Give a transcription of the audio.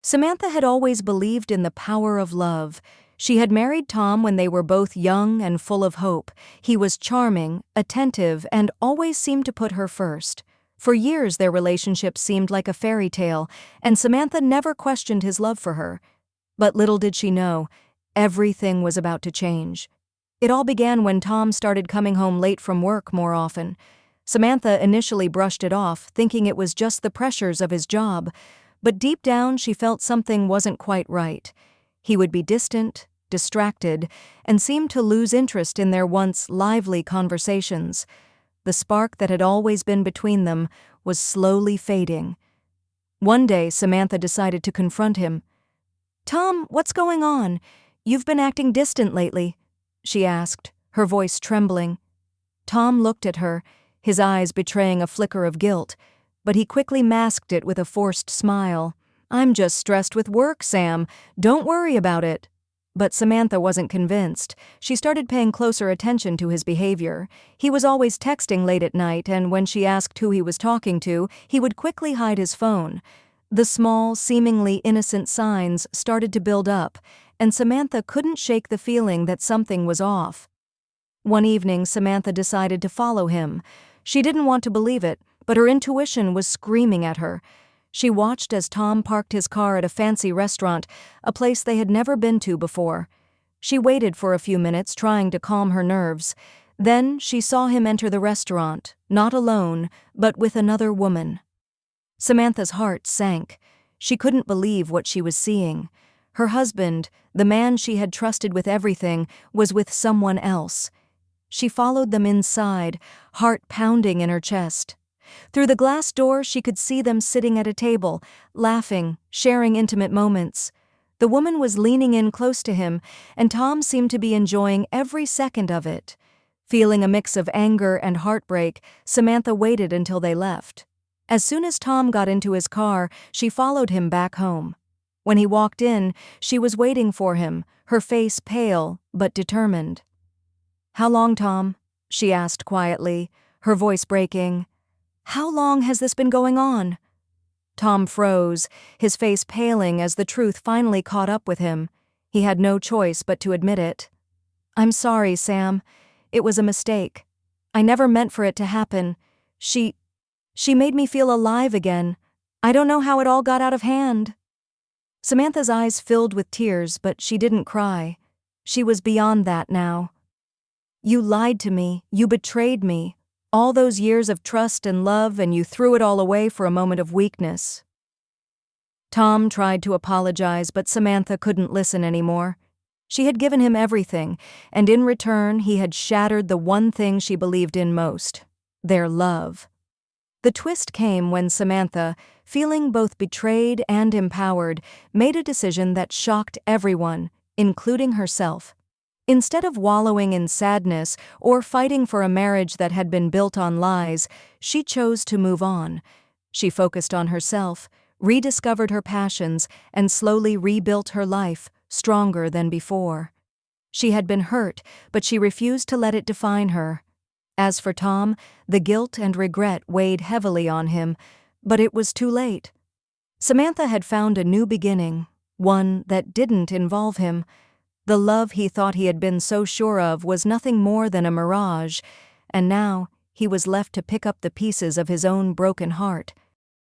Samantha had always believed in the power of love. She had married Tom when they were both young and full of hope. He was charming, attentive, and always seemed to put her first. For years their relationship seemed like a fairy tale, and Samantha never questioned his love for her. But little did she know, everything was about to change. It all began when Tom started coming home late from work more often. Samantha initially brushed it off, thinking it was just the pressures of his job. But deep down she felt something wasn't quite right. He would be distant, distracted, and seemed to lose interest in their once lively conversations. The spark that had always been between them was slowly fading. One day Samantha decided to confront him. "Tom, what's going on? You've been acting distant lately," she asked, her voice trembling. Tom looked at her, his eyes betraying a flicker of guilt, but he quickly masked it with a forced smile. "I'm just stressed with work, Sam. Don't worry about it." But Samantha wasn't convinced. She started paying closer attention to his behavior. He was always texting late at night, and when she asked who he was talking to, he would quickly hide his phone. The small, seemingly innocent signs started to build up, and Samantha couldn't shake the feeling that something was off. One evening, Samantha decided to follow him. She didn't want to believe it, but her intuition was screaming at her. She watched as Tom parked his car at a fancy restaurant, a place they had never been to before. She waited for a few minutes, trying to calm her nerves. Then she saw him enter the restaurant, not alone, but with another woman. Samantha's heart sank. She couldn't believe what she was seeing. Her husband, the man she had trusted with everything, was with someone else. She followed them inside, heart pounding in her chest. Through the glass door she could see them sitting at a table, laughing, sharing intimate moments. The woman was leaning in close to him, and Tom seemed to be enjoying every second of it. Feeling a mix of anger and heartbreak, Samantha waited until they left. As soon as Tom got into his car, she followed him back home. When he walked in, she was waiting for him, her face pale but determined. "How long, Tom?" she asked quietly, her voice breaking. "How long has this been going on?" Tom froze, his face paling as the truth finally caught up with him. He had no choice but to admit it. "I'm sorry, Sam. It was a mistake. I never meant for it to happen. She made me feel alive again. I don't know how it all got out of hand." Samantha's eyes filled with tears, but she didn't cry. She was beyond that now. "You lied to me. You betrayed me. All those years of trust and love, and you threw it all away for a moment of weakness." Tom tried to apologize, but Samantha couldn't listen anymore. She had given him everything, and in return he had shattered the one thing she believed in most: their love. The twist came when Samantha, feeling both betrayed and empowered, made a decision that shocked everyone, including herself. Instead of wallowing in sadness or fighting for a marriage that had been built on lies, she chose to move on. She focused on herself, rediscovered her passions, and slowly rebuilt her life, stronger than before. She had been hurt, but she refused to let it define her. As for Tom, the guilt and regret weighed heavily on him, but it was too late. Samantha had found a new beginning, one that didn't involve him. The love he thought he had been so sure of was nothing more than a mirage, and now he was left to pick up the pieces of his own broken heart.